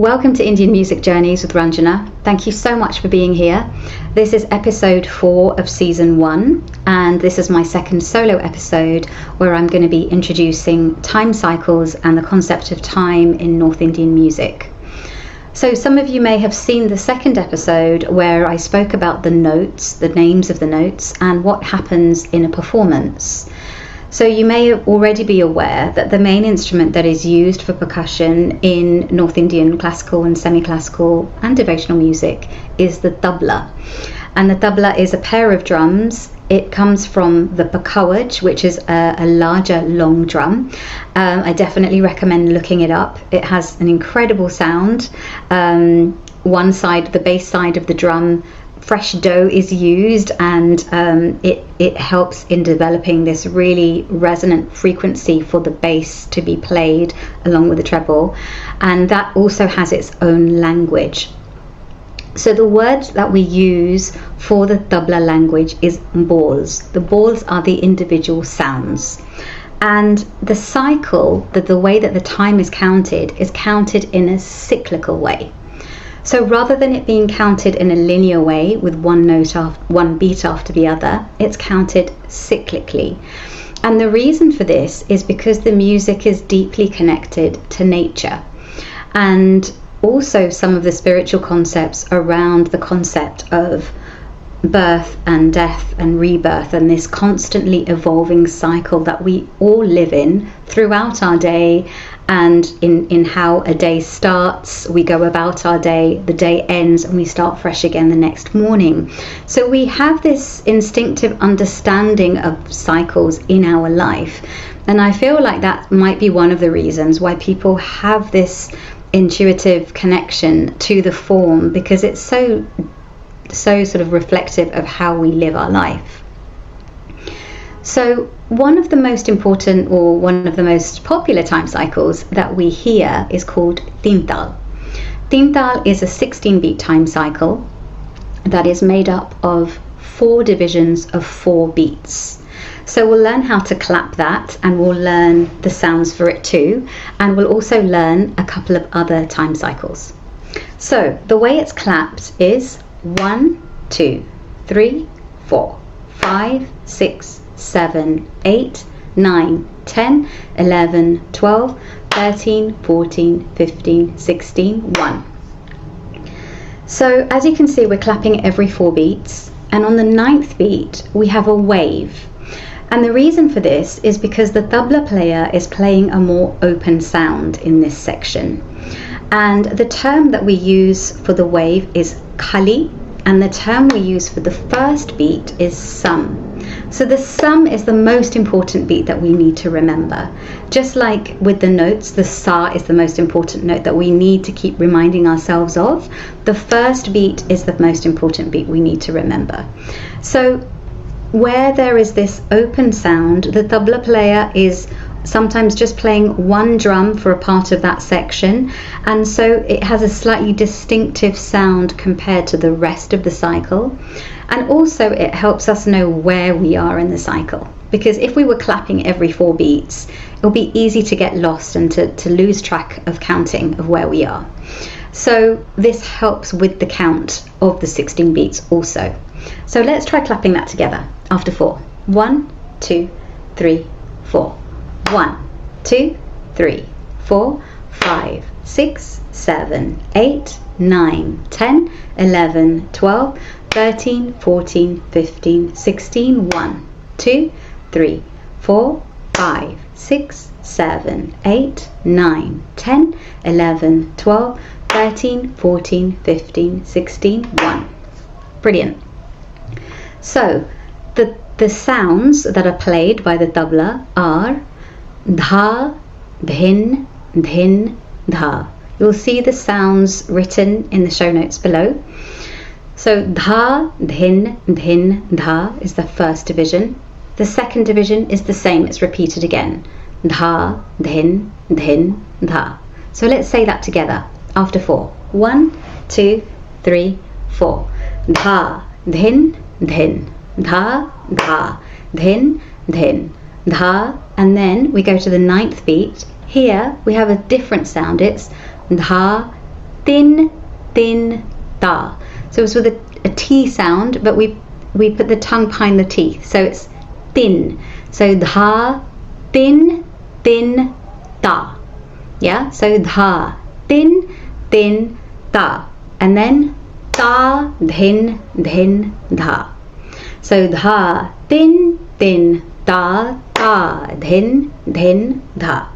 Welcome to Indian Music Journeys with Ranjana. Thank you so much for being here. This is episode 4 of season 1, and this is my second solo episode where I'm going to be introducing time cycles and the concept of time in North Indian music. So some of you may have seen the second episode where I spoke about the notes, the names of the notes, and what happens in a performance. So you may already be aware that the main instrument that is used for percussion in North Indian classical and semi-classical and devotional music is the tabla. And the tabla is a pair of drums. It comes from the pakawaj, which is a larger, long drum. I definitely recommend looking it up. It has an incredible sound. One side, the bass side of the drum, fresh dough is used, and it helps in developing this really resonant frequency for the bass to be played along with the treble, and that also has its own language. So the word that we use for the tabla language is balls. The balls are the individual sounds, and the cycle, the way that the time is counted in a cyclical way. So rather than it being counted in a linear way with one beat after the other, it's counted cyclically. And the reason for this is because the music is deeply connected to nature, and also some of the spiritual concepts around the concept of birth and death and rebirth, and this constantly evolving cycle that we all live in throughout our day. And in how a day starts, we go about our day, the day ends, and we start fresh again the next morning. So we have this instinctive understanding of cycles in our life. And I feel like that might be one of the reasons why people have this intuitive connection to the form, because it's so sort of reflective of how we live our life. So one of the most important, or one of the most popular time cycles that we hear is called Teental. Teental is a 16-beat time cycle that is made up of 4 divisions of 4 beats. So we'll learn how to clap that, and we'll learn the sounds for it too, and we'll also learn a couple of other time cycles. So the way it's clapped is 1, 2, 3, 4, 5, 6, 7, 8, 9, 10, 11, 12, 13, 14, 15, 16, 1. So as you can see, we're clapping every 4 beats, and on the 9th beat we have a wave. And the reason for this is because the tabla player is playing a more open sound in this section. And the term that we use for the wave is khali, and the term we use for the first beat is sum. So the sum is the most important beat that we need to remember. Just like with the notes, the sa is the most important note that we need to keep reminding ourselves of. The first beat is the most important beat we need to remember. So where there is this open sound, the tabla player is sometimes just playing one drum for a part of that section, and so it has a slightly distinctive sound compared to the rest of the cycle. And also it helps us know where we are in the cycle, because if we were clapping every 4 beats, it'll be easy to get lost and to lose track of counting of where we are. So this helps with the count of the 16 beats also. So let's try clapping that together after 4. 1, 2, 3, 4. 1, 2, 3, 4, 5, 6, 7, 8, 9, 10, 11, 12, 13, 14, 15, 16, 1, 2, 3, 4, 5, 6, 7, 8, 9, 10, 11, 12, 13, 14, 15, 16, 1. Brilliant. So the sounds that are played by the tabla are dha, dhin, dhin, dha. You'll see the sounds written in the show notes below. So dha, dhin, dhin, dha is the first division. The second division is the same, it's repeated again. Dha, dhin, dhin, dha. So let's say that together after 4. 1, 2, 3, 4. Dha, dhin, dhin, dha, dha, dhin, dhin, dha. And then we go to the 9th beat. Here we have a different sound. It's dha, Dhin, dhin, da. So it's with a T sound, but we put the tongue behind the teeth. So it's dhin. So dha, dhin, dhin, da. Yeah, so dha, dhin, dhin, da. And then da, dhin, dhin, da. So dha, dhin, dhin, da, da, dhin, dhin, da.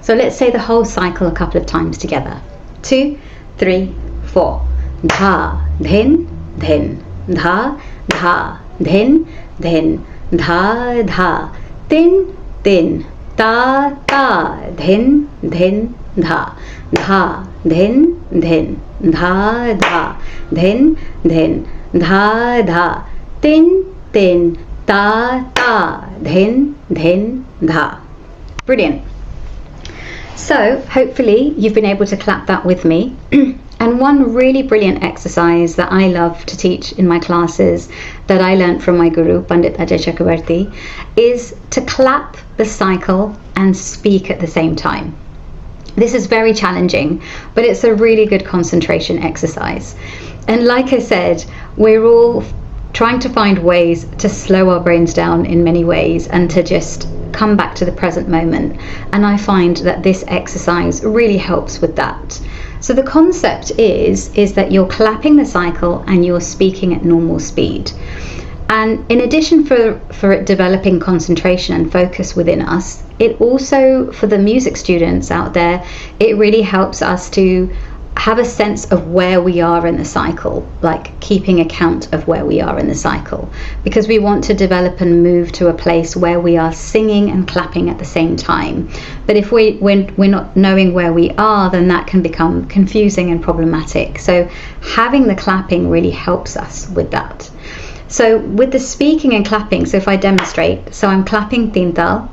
So let's say the whole cycle a couple of times together. 2, 3, 4. Dha, dhin, dhin, dha, dha, dhin, dhin, dha, dha, dhin, dhin, da, da, dhin, dhin, dha, dha, dhin, dhin, dha, dha, dhin, dhin, dha, dha, dhin, dhin, da, da, dhin, dhin, dha. Brilliant. So hopefully you've been able to clap that with me. And one really brilliant exercise that I love to teach in my classes that I learned from my guru, Pandit Ajay Chakrabarti, is to clap the cycle and speak at the same time. This is very challenging, but it's a really good concentration exercise. And like I said, we're all trying to find ways to slow our brains down in many ways and to just come back to the present moment. And I find that this exercise really helps with that. So the concept is that you're clapping the cycle and you're speaking at normal speed. And in addition for it developing concentration and focus within us, it also, for the music students out there, it really helps us to have a sense of where we are in the cycle, like keeping account of where we are in the cycle, because we want to develop and move to a place where we are singing and clapping at the same time. But if we're not knowing where we are, then that can become confusing and problematic. So having the clapping really helps us with that. So with the speaking and clapping, so if I demonstrate, so I'm clapping Teental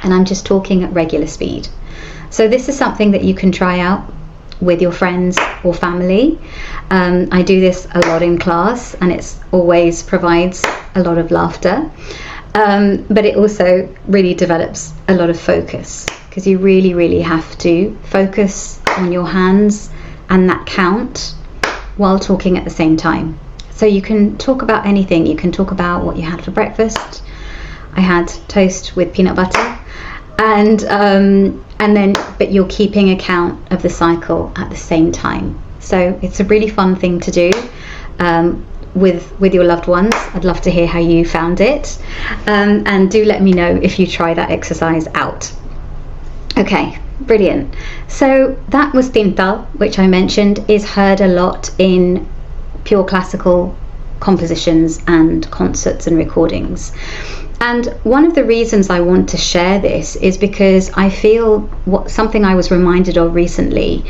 and I'm just talking at regular speed. So this is something that you can try out with your friends or family. I do this a lot in class and it always provides a lot of laughter, but it also really develops a lot of focus, because you really have to focus on your hands and that count while talking at the same time. So you can talk about anything. You can talk about what you had for breakfast. I had toast with peanut butter, and then but you're keeping account of the cycle at the same time. So it's a really fun thing to do with your loved ones. I'd love to hear how you found it, and do let me know if you try that exercise out. Okay, brilliant. So that was Teental, which I mentioned is heard a lot in pure classical compositions and concerts and recordings. And one of the reasons I want to share this is because I feel something I was reminded of recently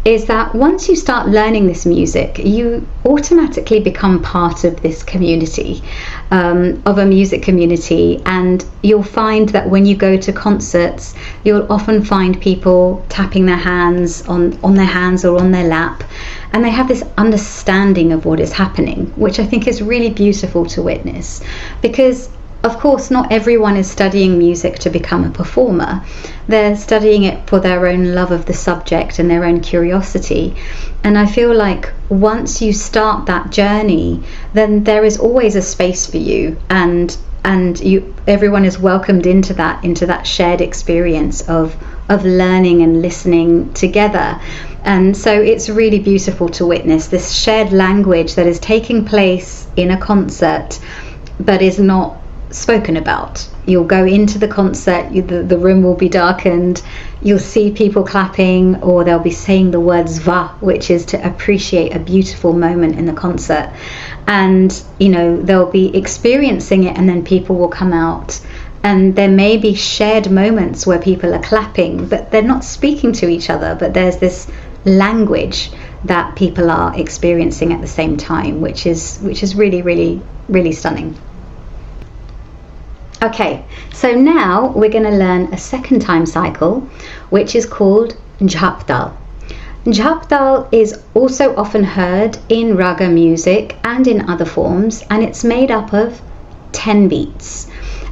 is that once you start learning this music, you automatically become part of this community, of a music community. And you'll find that when you go to concerts, you'll often find people tapping their hands on their hands or on their lap, and they have this understanding of what is happening, which I think is really beautiful to witness. Because of course, not everyone is studying music to become a performer. They're studying it for their own love of the subject and their own curiosity. And I feel like once you start that journey, then there is always a space for you, and everyone is welcomed into that shared experience of learning and listening together. And so it's really beautiful to witness this shared language that is taking place in a concert, but is not spoken about. You'll go into the concert, the room will be darkened, you'll see people clapping, or they'll be saying the words va, which is to appreciate a beautiful moment in the concert. And they'll be experiencing it, and then people will come out, and there may be shared moments where people are clapping, but they're not speaking to each other, but there's this language that people are experiencing at the same time, which is really stunning. Okay, so now we're going to learn a second time cycle, which is called Jhaptal. Jhaptal is also often heard in raga music and in other forms, and it's made up of 10 beats.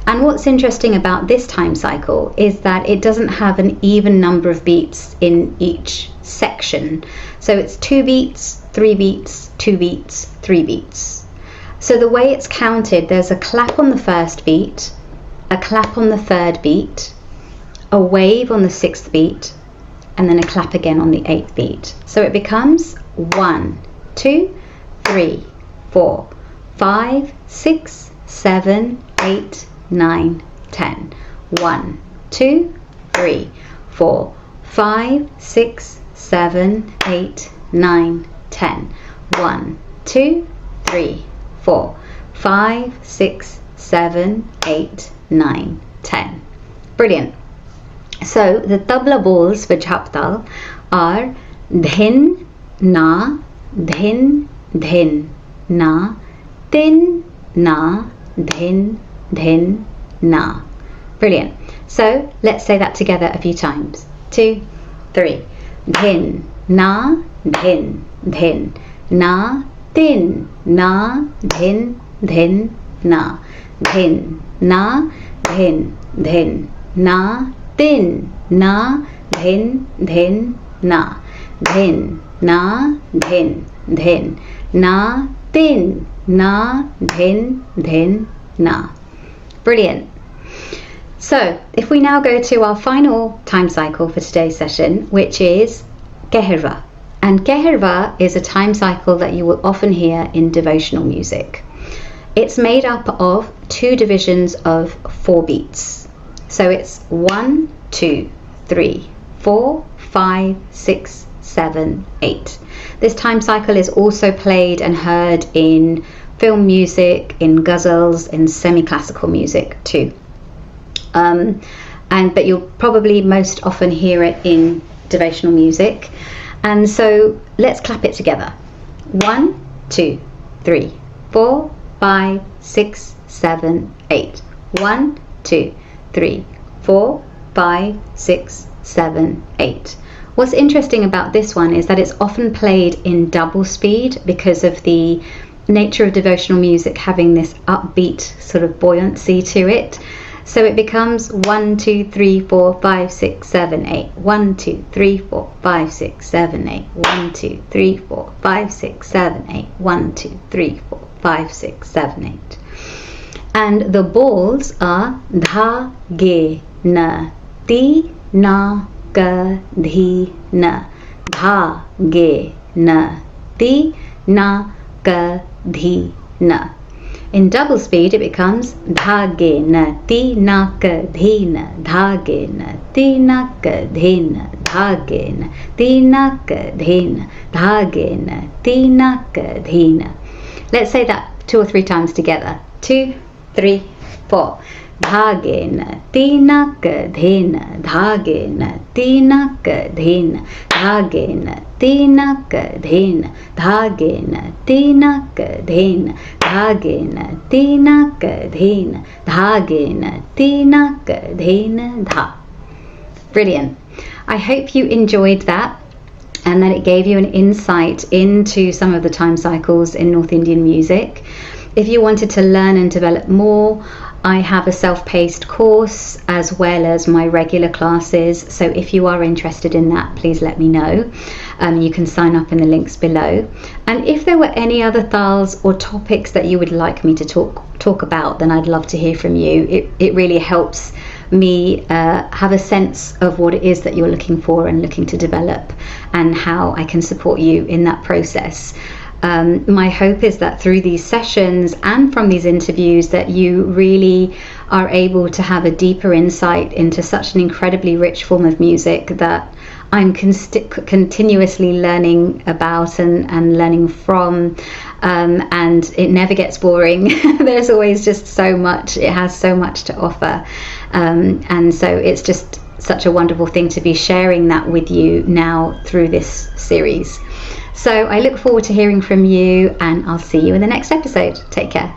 And what's interesting about this time cycle is that it doesn't have an even number of beats in each section. So it's 2 beats, 3 beats, 2 beats, 3 beats. So the way it's counted, there's a clap on the first beat, a clap on the third beat, a wave on the 6th beat, and then a clap again on the 8th beat. So it becomes 1, 2, 3, 4, 5, 6, 7, 8, 9, 10. 1, 2, 3, 4, 5, 6, 7, 8, 9, 10. 1, 2, 3, 4, 5, 6, 7, 8, 9, 10. Brilliant. So the tabla balls for Jhaptal are dhin, na, dhin, dhin, na, dhin, na, dhin, dhin, na. Brilliant. So let's say that together a few times. 2, 3. Dhin, na, dhin, dhin, na, dhin, na, dhin, dhin, na, dhin, na, dhin, dhin, na, dhin, na, dhin, dhin, na, dhin, na, dhin, dhin, na, dhin, na, dhin, dhin, na. Brilliant. So if we now go to our final time cycle for today's session, which is Keherva. And Keherva is a time cycle that you will often hear in devotional music. It's made up of 2 divisions of 4 beats. So it's 1, 2, 3, 4, 5, 6, 7, 8. This time cycle is also played and heard in film music, in ghazals, in semi-classical music too. But you'll probably most often hear it in devotional music. And so let's clap it together. 1, 2, 3, 4, 5, 6, 7, 8. 1, 2, 3, 4, 5, 6, 7, 8. What's interesting about this one is that it's often played in double speed because of the nature of devotional music having this upbeat sort of buoyancy to it. So it becomes 1, 2, 3, 4, 5, 6, 7, 8. 1, 2, 3, 4, 5, 6, 7, 8. 1, 2, 3, 4, 5, 6, 7, 8. 1, 2, 3, 4, 5, 6, 7, 8. And the balls are dha, ge, na, ti, na, ka, dhi, na. Dha, ge, na, ti, na, ka, dhi, na. In double speed it becomes dhage na ti na ka dhi na, dhage na ti na ka dhi na, dhage na ti na ka dhi na, dhage na ti na ka dhi na. Let's say that 2 or 3 times together. 2, 3, 4. Dhage na ti na ka dhi na, dhage na ti na ka dhi na, dhage na ti na ka dhi na, dhage na ti na ka dhi na, dhage na ti na ka dhi na, dhage na ti na ka dhi na, dha. Brilliant. I hope you enjoyed that and that it gave you an insight into some of the time cycles in North Indian music. If you wanted to learn and develop more, I have a self-paced course as well as my regular classes, so if you are interested in that, please let me know. You can sign up in the links below. And if there were any other thals or topics that you would like me to talk about, then I'd love to hear from you. It really helps me have a sense of what it is that you're looking for and looking to develop, and how I can support you in that process. My hope is that through these sessions and from these interviews that you really are able to have a deeper insight into such an incredibly rich form of music that I'm continuously learning about and learning from, and it never gets boring. There's always just so much, it has so much to offer, and so it's just such a wonderful thing to be sharing that with you now through this series. So I look forward to hearing from you, and I'll see you in the next episode. Take care.